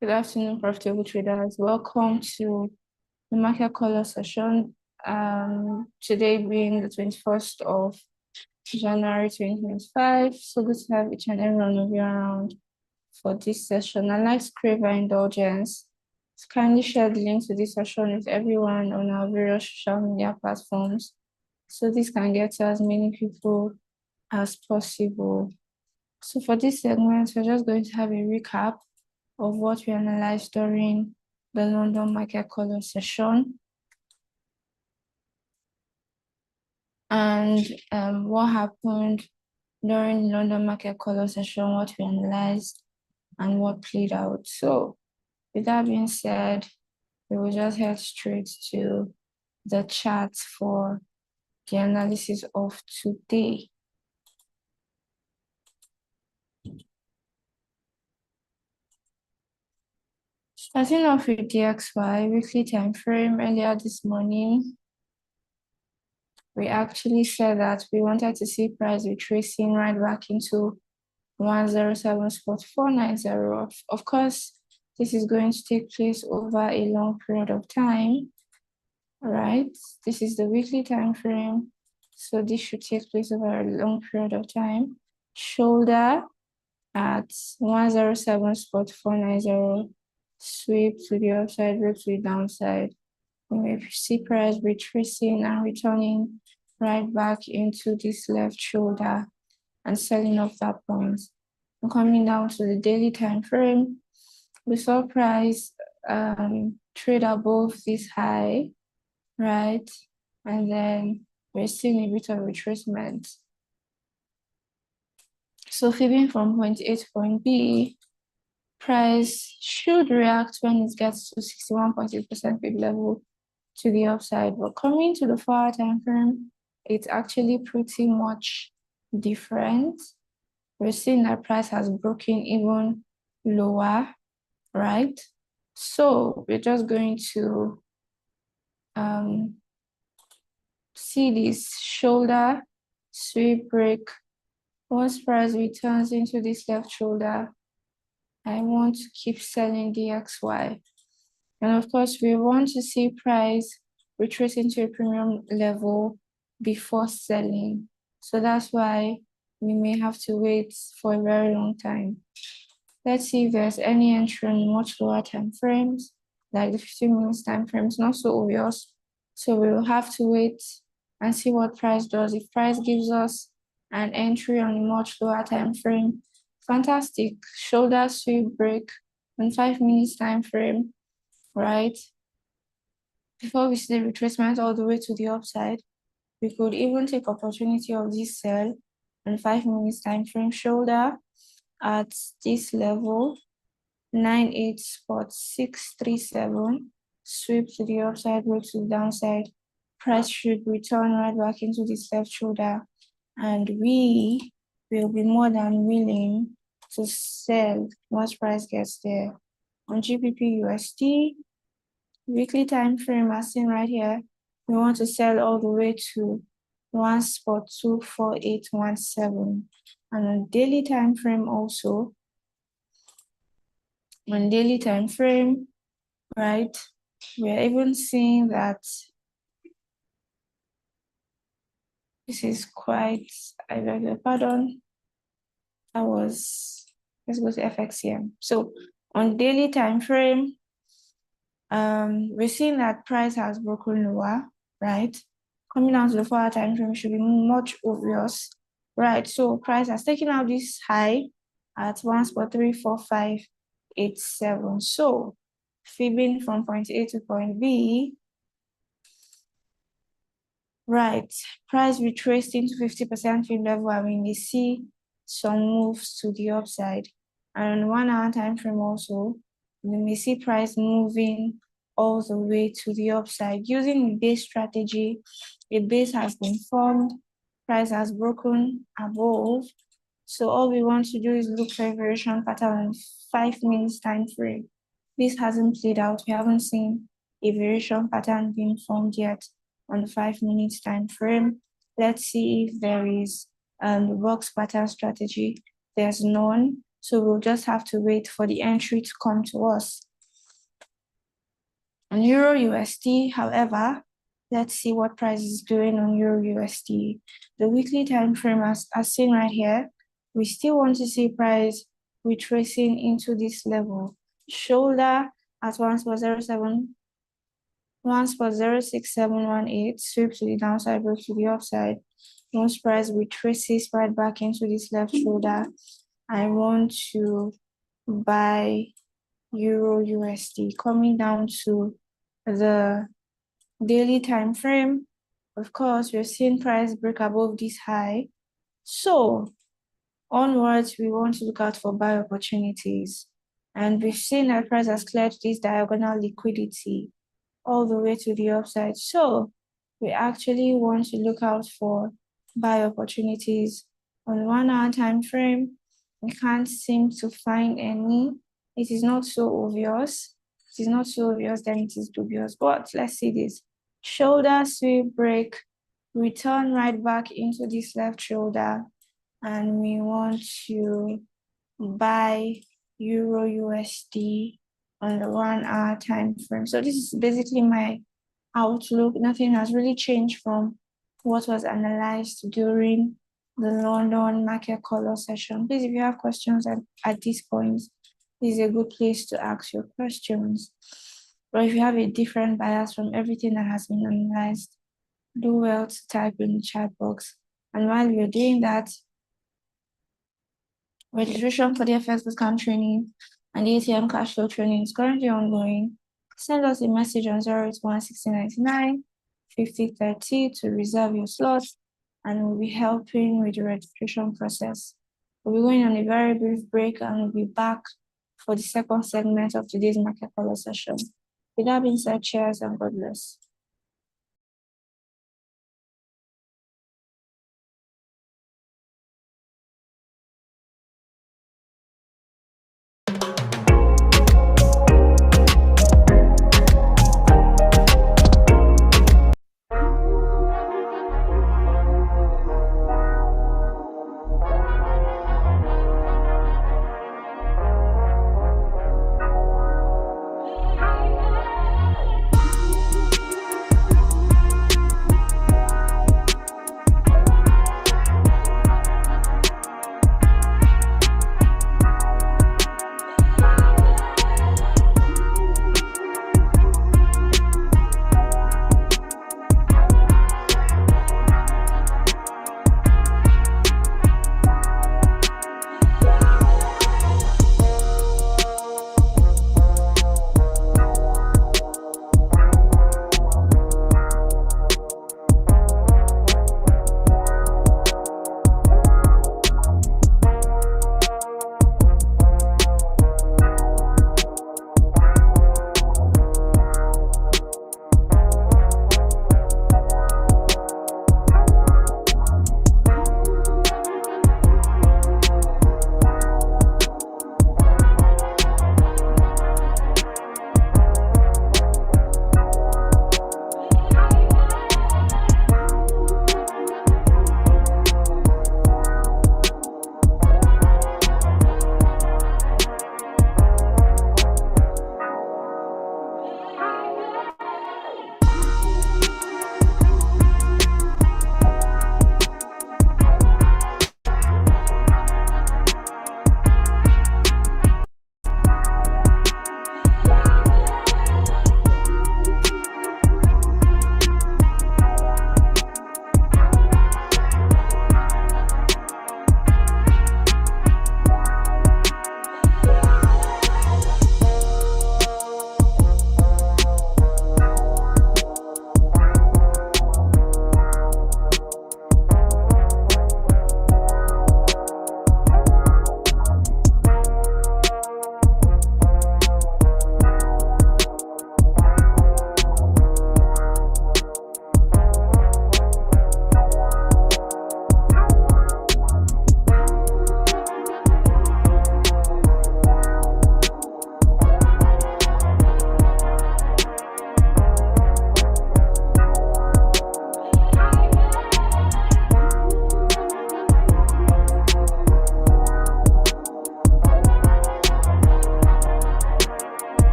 Good afternoon, profitable traders. Welcome to the market color session. Today being the 21st of January 2025. So good to have each and every one of you around for this session. I'd like to crave your indulgence. Kindly share the link to this session with everyone on our various social media platforms so this can get to as many people as possible. So for this segment, we're just going to have a recap of what we analyzed during the London market color session and what happened during London market color session, what we analyzed and what played out. So with that being said, we will just head straight to the charts for the analysis of today. Starting off with DXY weekly time frame, earlier this morning, we actually said that we wanted to see price retracing right back into 107.490. Of course, this is going to take place over a long period of time, right? This is the weekly time frame, so this should take place over a long period of time. Shoulder at 107.490, sweep to the upside, break to the downside. We may see price retracing and returning right back into this left shoulder and selling off that point. And coming down to the daily time frame, we saw price trade above this high, right? And then we're seeing a bit of retracement. So fibbing from point A to point B, price should react when it gets to 61.8% fib level to the upside. But coming to the 4-hour time frame, it's actually pretty much different. We're seeing that price has broken even lower, right? So we're just going to see this shoulder sweep break. Once price returns into this left shoulder, I want to keep selling DXY. And of course, we want to see price retrace into a premium level before selling. So that's why we may have to wait for a very long time. Let's see if there's any entry in much lower time frames, like the 15 minutes time frame. It's not so obvious. So we'll have to wait and see what price does. If price gives us an entry on a much lower time frame, fantastic. Shoulder sweep break on 5 minutes time frame, right? Before we see the retracement all the way to the upside, we could even take opportunity of this sell on 5 minutes time frame shoulder at this level, 98.637, sweep to the upside, break to the downside. Price should return right back into this left shoulder, and we will be more than willing to sell once price gets there. On GBPUSD, weekly time frame as seen right here, we want to sell all the way to 1.24817. And on daily time frame also, on daily time frame, right, we're even seeing that this is quite, I beg your pardon, that was, let's go to FXCM. So on daily time frame, we're seeing that price has broken lower, right? Coming down to the 4-hour time frame should be much obvious, right? So price has taken out this high at 1.34587. So fibbing from point A to point B, right? Price retraced into 50% fib level, and we may see some moves to the upside. And on 1-hour time frame also, we may see price moving all the way to the upside. Using the base strategy, a base has been formed, price has broken above. So all we want to do is look for a variation pattern on 5 minutes time frame. This hasn't played out. We haven't seen a variation pattern being formed yet on the 5 minutes time frame. Let's see if there is the box pattern strategy. There's none. So we'll just have to wait for the entry to come to us. On Euro USD, however, let's see what price is doing on Euro USD. The weekly time frame, as seen right here, we still want to see price retracing into this level. Shoulder at 1.07, 1.06718, sweep to the downside, break to the upside. Once price retraces right back into this left shoulder, I want to buy Euro USD coming down to the daily time frame. Of course, we're seeing price break above this high. So onwards, we want to look out for buy opportunities. And we've seen that price has cleared this diagonal liquidity all the way to the upside. So we actually want to look out for buy opportunities on 1 hour time frame. We can't seem to find any. It is not so obvious. It is not so obvious, then it is dubious. But let's see this. Shoulder sweep break, return right back into this left shoulder, and we want to buy Euro USD on the 1 hour time frame. So this is basically my outlook. Nothing has really changed from what was analyzed during the London market color session. Please, if you have questions at this point, this is a good place to ask your questions. Or if you have a different bias from everything that has been analyzed, do well to type in the chat box. And while you're doing that, registration for the FX discount training and the ATM cash flow training is currently ongoing. Send us a message on 081-6099-5030 to reserve your slot, and we'll be helping with the registration process. We'll be going on a very brief break, and we'll be back for the second segment of today's market color session. With that being said, cheers and God bless.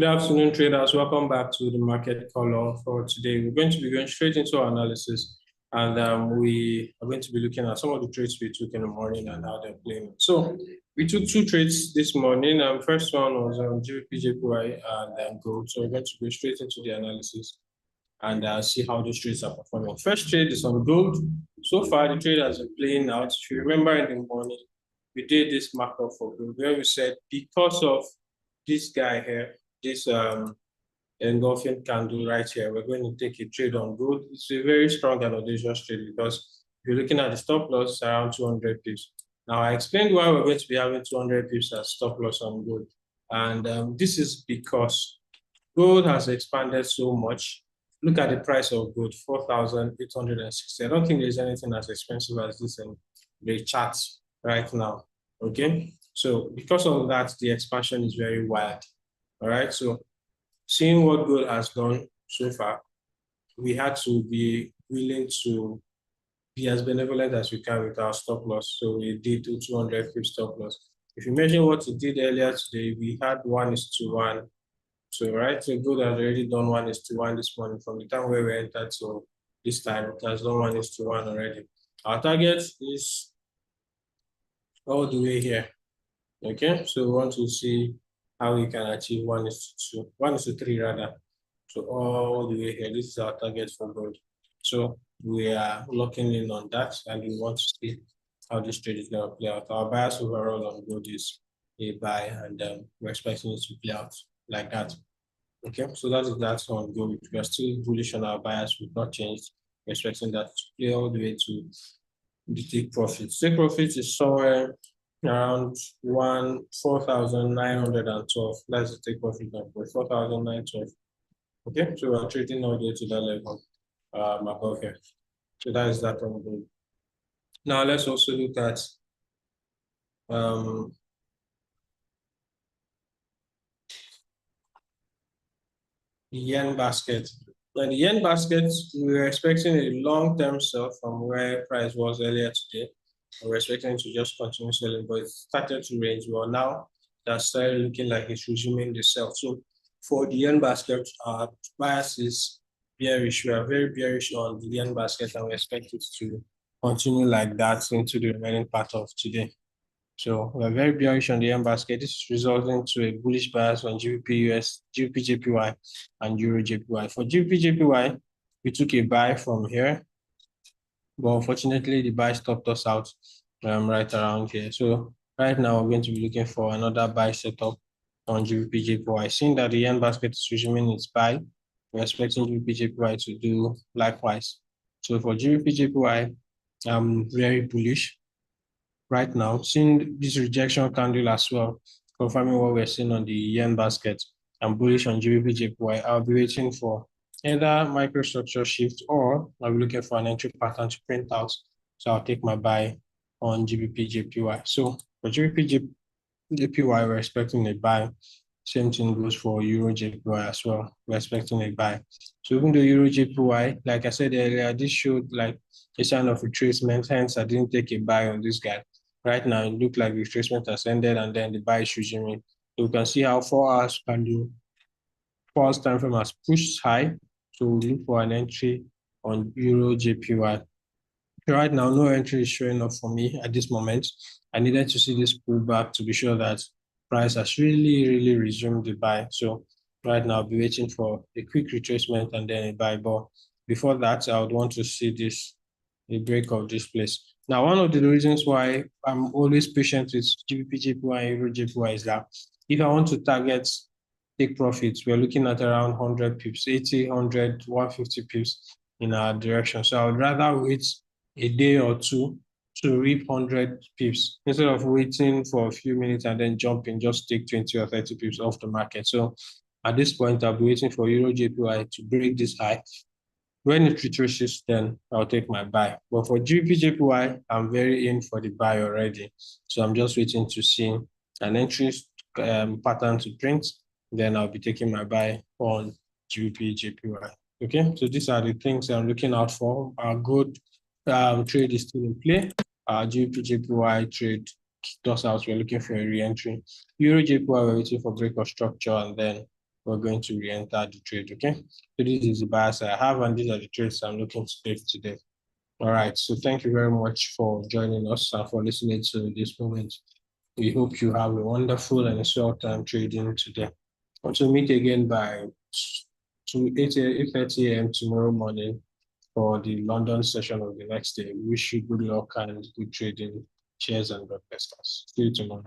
Good afternoon, traders. Welcome back to the market color for today. We're going to be going straight into our analysis, and we are going to be looking at some of the trades we took in the morning and how they're playing. So we took two trades this morning. First one was GBPJPY and then gold. So we're going to go straight into the analysis and see how those trades are performing. First trade is on gold. So far, the trade has been playing out. If you remember in the morning, we did this markup for gold where we said because of this guy here, this engulfing candle right here, we're going to take a trade on gold. It's a very strong and audacious trade because if you're looking at the stop loss around 200 pips. Now, I explained why we're going to be having 200 pips as stop loss on gold. And this is because gold has expanded so much. Look at the price of gold, 4,860. I don't think there's anything as expensive as this in the chart right now, okay? So because of that, the expansion is very wide. All right, so seeing what gold has done so far, we had to be willing to be as benevolent as we can with our stop loss. So we did do 200 pip stop loss. If you measure what we did earlier today, we had 1:1. So right, so gold has already done 1:1 this morning from the time where we entered. So this time it has done 1:1 already. Our target is all the way here. Okay, so we want to see how we can achieve 1:2, 1:3 rather. So all the way here, this is our target for gold. So we are locking in on that, and we want to see how this trade is going to play out. Our bias overall on gold is a buy, and we're expecting it to play out like that. Okay, so that is that on gold. We are still bullish on our bias. We've not changed. We're expecting that to play all the way to the take profits. Take profits is somewhere around 4,912. That's the take profit number, 4,912. Okay, so we're trading all the way to that level above here. So that is that on gold. Now let's also look at the yen basket. Now the yen basket, we were expecting a long-term sell from where price was earlier today. We're expecting to just continue selling, but it started to range. Well, now that started looking like it's resuming the sell. So for the yen basket, our bias is bearish. We are very bearish on the yen basket, and we expect it to continue like that into the remaining part of today. So we're very bearish on the yen basket. This is resulting to a bullish bias on GBP/US, GBP/JPY, and EURUSD/JPY. For GBP/JPY, we took a buy from here, but unfortunately, the buy stopped us out right around here. So right now, we're going to be looking for another buy setup on GBP/JPY. Seeing that the yen basket is resuming its buy, we're expecting GBP/JPY to do likewise. So for GBP/JPY, I'm very bullish right now, seeing this rejection candle as well, confirming what we're seeing on the yen basket. I'm bullish on GBP/JPY. I'll be waiting for either microstructure shift, or I'll be looking for an entry pattern to print out. So I'll take my buy on GBP/JPY. So for GBP/JPY, we're expecting a buy. Same thing goes for EURUSD/JPY as well. We're expecting a buy. So even though EURUSD/JPY, like I said earlier, this showed like a sign of retracement. Hence, I didn't take a buy on this guy. Right now, it looked like retracement has ended, and then the buy is resuming. So you can see how 4 hours candle, 4 hours time frame has pushed high. So we look for an entry on EURUSD/JPY. Right now, no entry is showing up for me at this moment. I needed to see this pullback to be sure that price has really resumed the buy. So right now, I'll be waiting for a quick retracement and then a buy. But before that, I would want to see this, a break of this place. Now, one of the reasons why I'm always patient with GBP/JPY and EURUSD/JPY is that if I want to target take profits, we're looking at around 100 pips, 80, 100, 150 pips in our direction. So I would rather wait a day or two to reap 100 pips instead of waiting for a few minutes and then jumping, just take 20 or 30 pips off the market. So at this point, I'll be waiting for EURUSD/JPY to break this high. When it retraces, then I'll take my buy. But for GBP/JPY, I'm very in for the buy already. So I'm just waiting to see an entry pattern to print. Then I'll be taking my buy on GBP/JPY. Okay, so these are the things I'm looking out for. Our good trade is still in play. Our GBP/JPY trade kicked us out. We're looking for a re-entry. EURUSD/JPY, we're waiting for break of structure, and then we're going to re-enter the trade, okay? So this is the bias I have, and these are the trades I'm looking to take today. All right, so thank you very much for joining us and for listening to this moment. We hope you have a wonderful and a short time trading today. Until meet again by 8:30 a.m. tomorrow morning for the London session of the next day. We wish you good luck and good trading. Cheers and God bless us. See you tomorrow.